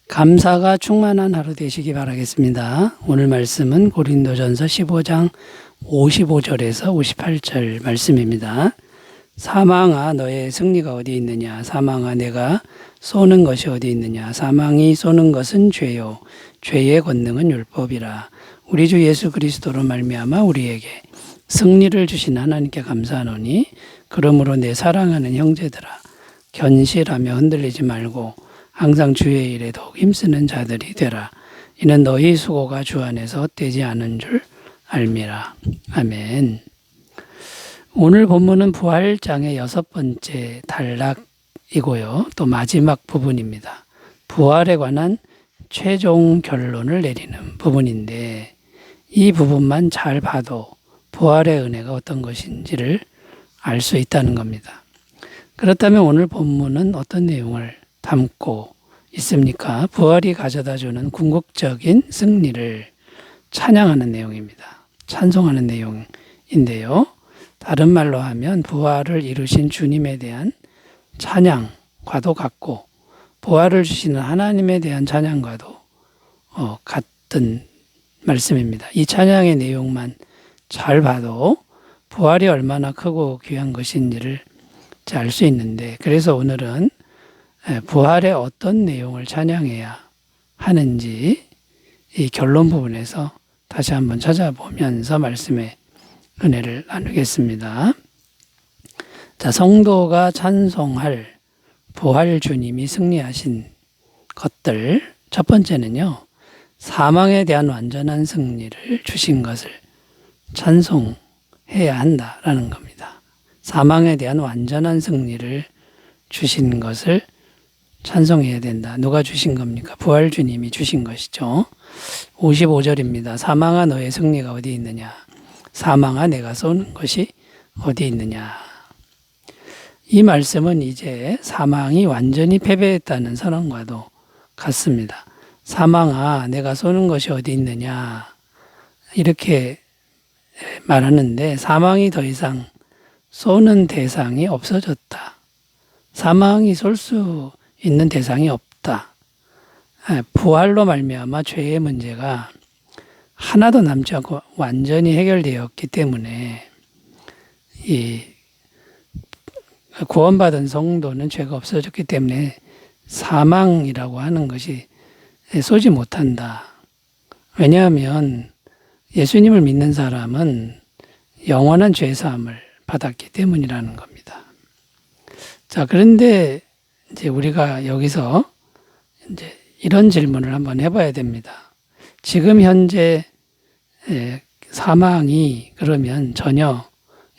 감사가 충만한 하루 되시기 바라겠습니다. 오늘 말씀은 고린도전서 15장 55절에서 58절 말씀입니다. 사망아 너의 승리가 어디 있느냐? 사망아 내가 쏘는 것이 어디 있느냐? 사망이 쏘는 것은 죄요 죄의 권능은 율법이라. 우리 주 예수 그리스도로 말미암아 우리에게 승리를 주신 하나님께 감사하노니 그러므로 내 사랑하는 형제들아 견실하며 흔들리지 말고 항상 주의 일에 더욱 힘쓰는 자들이 되라. 이는 너희 수고가 주 안에서 헛되지 않은 줄 알미라. 아멘. 오늘 본문은 부활장의 6번째 단락이고요. 또 마지막 부분입니다. 부활에 관한 최종 결론을 내리는 부분인데 이 부분만 잘 봐도 부활의 은혜가 어떤 것인지를 알 수 있다는 겁니다. 그렇다면 오늘 본문은 어떤 내용을 담고 있습니까? 부활이 가져다주는 궁극적인 승리를 찬양하는 내용입니다. 찬송하는 내용인데요. 다른 말로 하면 부활을 이루신 주님에 대한 찬양과도 같고 부활을 주시는 하나님에 대한 찬양과도 같은 말씀입니다. 이 찬양의 내용만 잘 봐도 부활이 얼마나 크고 귀한 것인지를 알 수 있는데, 그래서 오늘은 부활의 어떤 내용을 찬양해야 하는지 이 결론 부분에서 다시 한번 찾아보면서 말씀의 은혜를 나누겠습니다. 자, 성도가 찬송할 부활 주님이 승리하신 것들, 첫 번째는요, 사망에 대한 완전한 승리를 주신 것을 찬송해야 한다라는 겁니다. 사망에 대한 완전한 승리를 주신 것을 찬송해야 된다. 누가 주신 겁니까? 부활 주님이 주신 것이죠. 55절입니다. 사망아 너의 승리가 어디 있느냐? 사망아 내가 쏘는 것이 어디 있느냐? 이 말씀은 이제 사망이 완전히 패배했다는 선언과도 같습니다. 사망아 내가 쏘는 것이 어디 있느냐? 이렇게 말하는데 사망이 더 이상 쏘는 대상이 없어졌다. 사망이 쏠 수 있는 대상이 없다. 부활로 말미암아 죄의 문제가 하나도 남지 않고 완전히 해결되었기 때문에 이 구원받은 성도는 죄가 없어졌기 때문에 사망이라고 하는 것이 쏘지 못한다. 왜냐하면 예수님을 믿는 사람은 영원한 죄사함을 받았기 때문이라는 겁니다. 자, 그런데 이제 우리가 여기서 이제 이런 질문을 한번 해봐야 됩니다. 지금 현재 사망이 그러면 전혀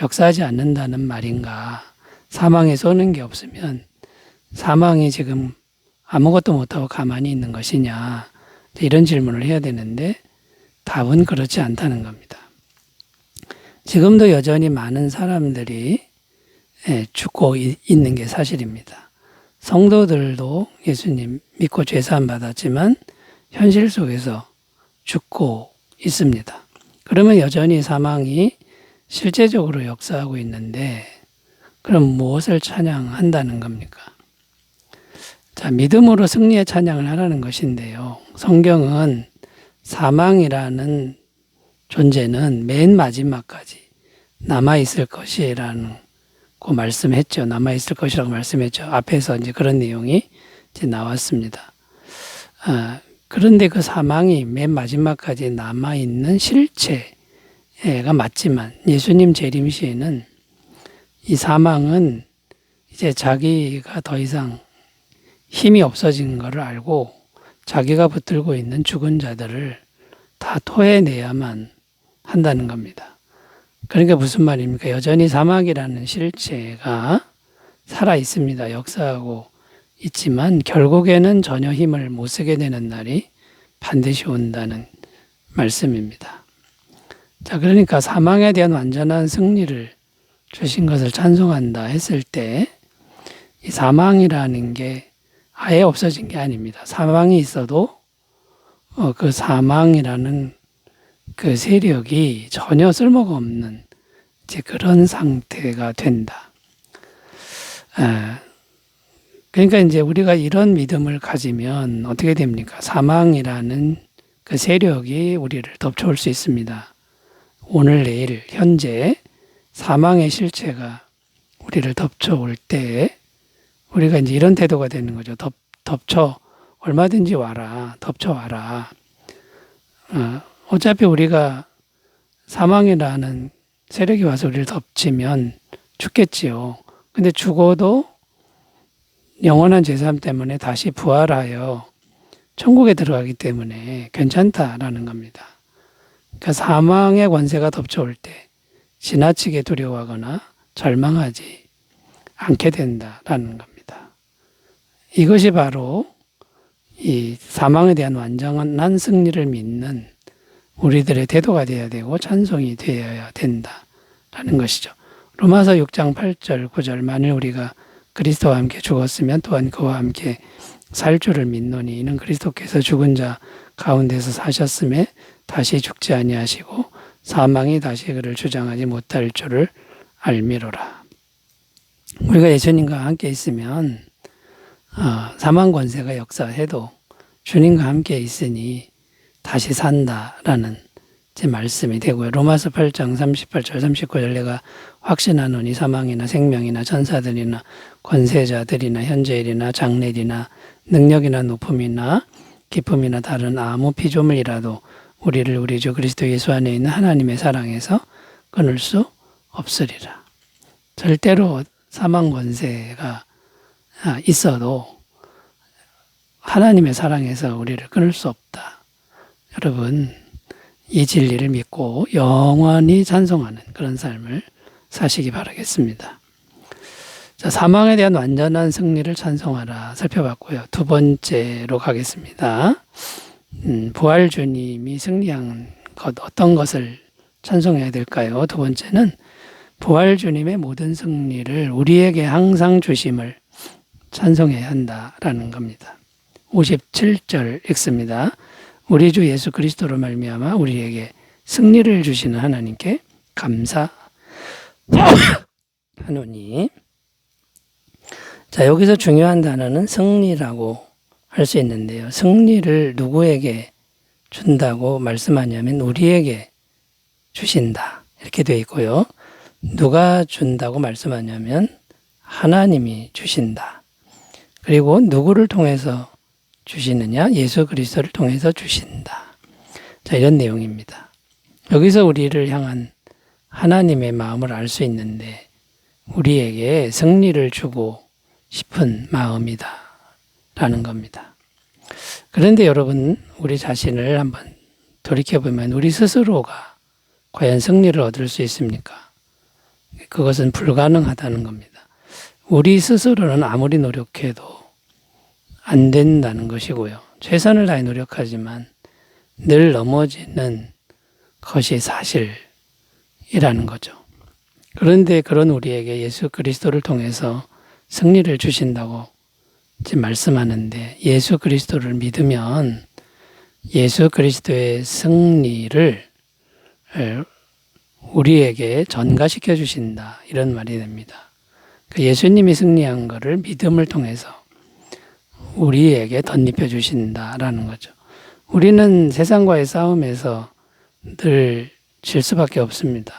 역사하지 않는다는 말인가? 사망에 쏘는 게 없으면 사망이 지금 아무것도 못하고 가만히 있는 것이냐? 이런 질문을 해야 되는데 답은 그렇지 않다는 겁니다. 지금도 여전히 많은 사람들이 죽고 있는 게 사실입니다. 성도들도 예수님 믿고 죄사함 받았지만 현실 속에서 죽고 있습니다. 그러면 여전히 사망이 실제적으로 역사하고 있는데 그럼 무엇을 찬양한다는 겁니까? 자, 믿음으로 승리의 찬양을 하라는 것인데요. 성경은 사망이라는 존재는 맨 마지막까지 남아있을 것이라고 말씀했죠. 남아있을 것이라고 말씀했죠. 앞에서 이제 그런 내용이 이제 나왔습니다. 그런데 그 사망이 맨 마지막까지 남아있는 실체가 맞지만 예수님 재림시에는 이 사망은 이제 자기가 더 이상 힘이 없어진 것을 알고 자기가 붙들고 있는 죽은 자들을 다 토해내야만 한다는 겁니다. 그러니까 무슨 말입니까? 여전히 사망이라는 실체가 살아 있습니다. 역사하고 있지만 결국에는 전혀 힘을 못 쓰게 되는 날이 반드시 온다는 말씀입니다. 자, 그러니까 사망에 대한 완전한 승리를 주신 것을 찬송한다 했을 때 이 사망이라는 게 아예 없어진 게 아닙니다. 사망이 있어도 그 사망이라는 그 세력이 전혀 쓸모가 없는 이제 그런 상태가 된다. 그러니까 이제 우리가 이런 믿음을 가지면 어떻게 됩니까? 사망이라는 그 세력이 우리를 덮쳐올 수 있습니다. 오늘, 내일, 현재 사망의 실체가 우리를 덮쳐올 때 우리가 이제 이런 태도가 되는 거죠. 덮쳐, 얼마든지 와라. 덮쳐와라. 어차피 우리가 사망이라는 세력이 와서 우리를 덮치면 죽겠지요. 근데 죽어도 영원한 죄사함 때문에 다시 부활하여 천국에 들어가기 때문에 괜찮다라는 겁니다. 그러니까 사망의 권세가 덮쳐올 때 지나치게 두려워하거나 절망하지 않게 된다라는 겁니다. 이것이 바로 이 사망에 대한 완전한 승리를 믿는 우리들의 태도가 되어야 되고 찬송이 되어야 된다라는 것이죠. 로마서 6장 8절 9절 만일 우리가 그리스도와 함께 죽었으면 또한 그와 함께 살 줄을 믿노니 이는 그리스도께서 죽은 자 가운데서 사셨음에 다시 죽지 아니하시고 사망이 다시 그를 주장하지 못할 줄을 알미로라. 우리가 예수님과 함께 있으면 사망 권세가 역사해도 주님과 함께 있으니 다시 산다라는 제 말씀이 되고요. 로마서 8장 38절 39절 내가 확신하노니 사망이나 생명이나 천사들이나 권세자들이나 현재일이나 장래일이나 능력이나 높음이나 기쁨이나 다른 아무 피조물이라도 우리를 우리 주 그리스도 예수 안에 있는 하나님의 사랑에서 끊을 수 없으리라. 절대로 사망 권세가 있어도 하나님의 사랑에서 우리를 끊을 수 없다. 여러분, 이 진리를 믿고 영원히 찬송하는 그런 삶을 사시기 바라겠습니다. 자, 사망에 대한 완전한 승리를 찬송하라 살펴봤고요. 두 번째로 가겠습니다. 부활 주님이 승리한 것 어떤 것을 찬송해야 될까요? 두 번째는 부활 주님의 모든 승리를 우리에게 항상 주심을 찬송해야 한다라는 겁니다. 57절 읽습니다. 우리 주 예수 그리스도로 말미암아 우리에게 승리를 주시는 하나님께 감사하노니. 자, 여기서 중요한 단어는 승리라고 할 수 있는데요. 승리를 누구에게 준다고 말씀하냐면 우리에게 주신다 이렇게 되어 있고요. 누가 준다고 말씀하냐면 하나님이 주신다. 그리고 누구를 통해서 주시느냐? 예수 그리스도를 통해서 주신다. 자, 이런 내용입니다. 여기서 우리를 향한 하나님의 마음을 알 수 있는데 우리에게 승리를 주고 싶은 마음이다 라는 겁니다. 그런데 여러분, 우리 자신을 한번 돌이켜보면 우리 스스로가 과연 승리를 얻을 수 있습니까? 그것은 불가능하다는 겁니다. 우리 스스로는 아무리 노력해도 안 된다는 것이고요. 최선을 다해 노력하지만 늘 넘어지는 것이 사실이라는 거죠. 그런데 그런 우리에게 예수 그리스도를 통해서 승리를 주신다고 지금 말씀하는데 예수 그리스도를 믿으면 예수 그리스도의 승리를 우리에게 전가시켜 주신다 이런 말이 됩니다. 예수님이 승리한 것을 믿음을 통해서 우리에게 덧입혀 주신다라는 거죠. 우리는 세상과의 싸움에서 늘 질 수밖에 없습니다.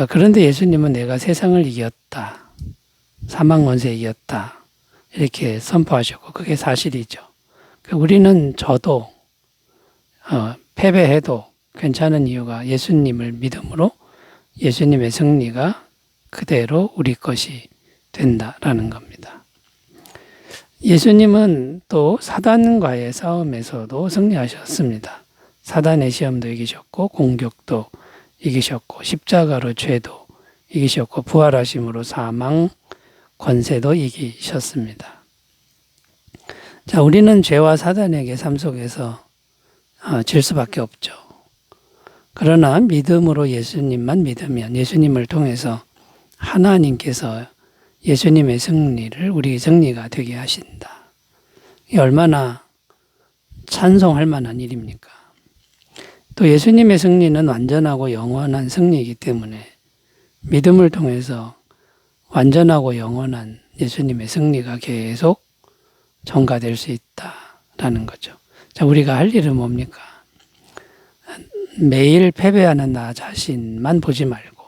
그런데 예수님은 내가 세상을 이겼다. 사망 권세에 이겼다. 이렇게 선포하셨고 그게 사실이죠. 우리는 져도 패배해도 괜찮은 이유가 예수님을 믿음으로 예수님의 승리가 그대로 우리 것이 된다라는 겁니다. 예수님은 또 사단과의 싸움에서도 승리하셨습니다. 사단의 시험도 이기셨고 공격도 이기셨고 십자가로 죄도 이기셨고 부활하심으로 사망 권세도 이기셨습니다. 자, 우리는 죄와 사단에게 삶 속에서 질 수밖에 없죠. 그러나 믿음으로 예수님만 믿으면 예수님을 통해서 하나님께서 예수님의 승리를 우리 승리가 되게 하신다. 이게 얼마나 찬송할 만한 일입니까? 또 예수님의 승리는 완전하고 영원한 승리이기 때문에 믿음을 통해서 완전하고 영원한 예수님의 승리가 계속 전가될 수 있다라는 거죠. 자, 우리가 할 일은 뭡니까? 매일 패배하는 나 자신만 보지 말고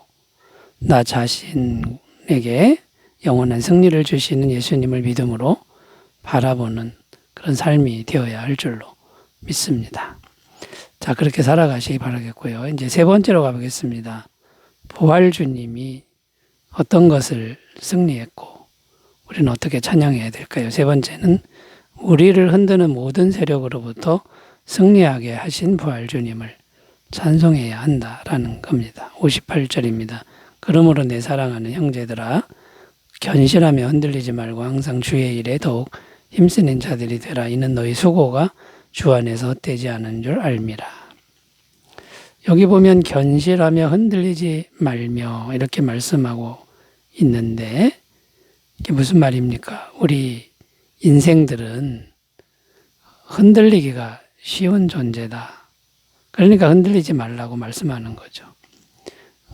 나 자신에게 영원한 승리를 주시는 예수님을 믿음으로 바라보는 그런 삶이 되어야 할 줄로 믿습니다. 자, 그렇게 살아가시기 바라겠고요. 이제 세 번째로 가보겠습니다. 부활주님이 어떤 것을 승리했고 우리는 어떻게 찬양해야 될까요? 세 번째는 우리를 흔드는 모든 세력으로부터 승리하게 하신 부활주님을 찬송해야 한다라는 겁니다. 58절입니다. 그러므로 내 사랑하는 형제들아 견실하며 흔들리지 말고 항상 주의 일에 더욱 힘쓰는 자들이 되라. 이는 너희 수고가 주 안에서 헛되지 않은 줄 알미라. 여기 보면 견실하며 흔들리지 말며 이렇게 말씀하고 있는데 이게 무슨 말입니까? 우리 인생들은 흔들리기가 쉬운 존재다. 그러니까 흔들리지 말라고 말씀하는 거죠.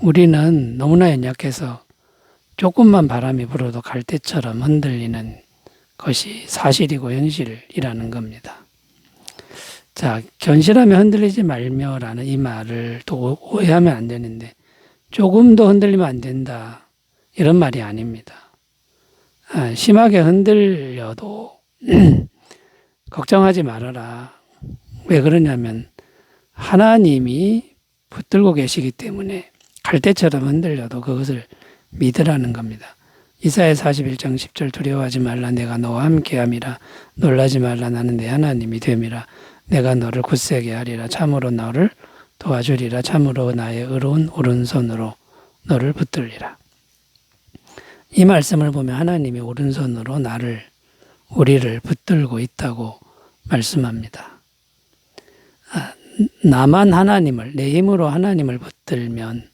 우리는 너무나 연약해서 조금만 바람이 불어도 갈대처럼 흔들리는 것이 사실이고 현실이라는 겁니다. 자, 견실하며 흔들리지 말며라는 이 말을 또 오해하면 안 되는데 조금도 흔들리면 안 된다 이런 말이 아닙니다. 심하게 흔들려도 걱정하지 말아라. 왜 그러냐면 하나님이 붙들고 계시기 때문에 갈대처럼 흔들려도 그것을 믿으라는 겁니다. 이사야 41장 10절 두려워하지 말라 내가 너와 함께함이라 놀라지 말라 나는 내 하나님이 됨이라 내가 너를 굳세게 하리라 참으로 너를 도와주리라 참으로 나의 의로운 오른손으로 너를 붙들리라. 이 말씀을 보면 하나님이 오른손으로 우리를 붙들고 있다고 말씀합니다. 나만 하나님을 내 힘으로 하나님을 붙들면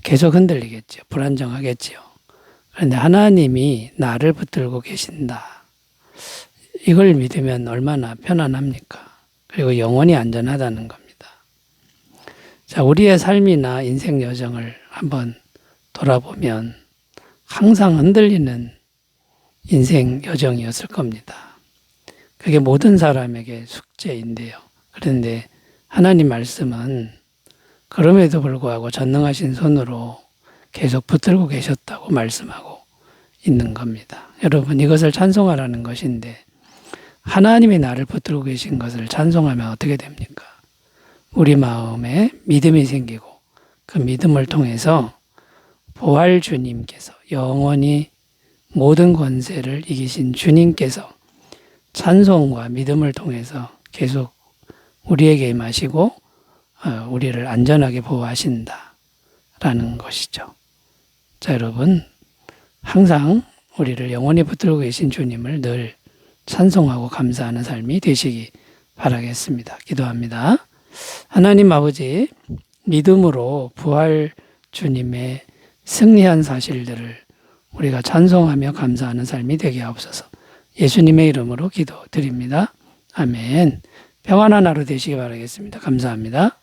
계속 흔들리겠죠. 불안정하겠죠. 그런데 하나님이 나를 붙들고 계신다. 이걸 믿으면 얼마나 편안합니까? 그리고 영원히 안전하다는 겁니다. 자, 우리의 삶이나 인생 여정을 한번 돌아보면 항상 흔들리는 인생 여정이었을 겁니다. 그게 모든 사람에게 숙제인데요. 그런데 하나님 말씀은 그럼에도 불구하고 전능하신 손으로 계속 붙들고 계셨다고 말씀하고 있는 겁니다. 여러분 이것을 찬송하라는 것인데 하나님이 나를 붙들고 계신 것을 찬송하면 어떻게 됩니까? 우리 마음에 믿음이 생기고 그 믿음을 통해서 부활 주님께서 영원히 모든 권세를 이기신 주님께서 찬송과 믿음을 통해서 계속 우리에게 임하시고 우리를 안전하게 보호하신다라는 것이죠. 자, 여러분 항상 우리를 영원히 붙들고 계신 주님을 늘 찬송하고 감사하는 삶이 되시기 바라겠습니다. 기도합니다. 하나님 아버지, 믿음으로 부활 주님의 승리한 사실들을 우리가 찬송하며 감사하는 삶이 되게 하옵소서. 예수님의 이름으로 기도드립니다. 아멘. 평안한 하루 되시기 바라겠습니다. 감사합니다.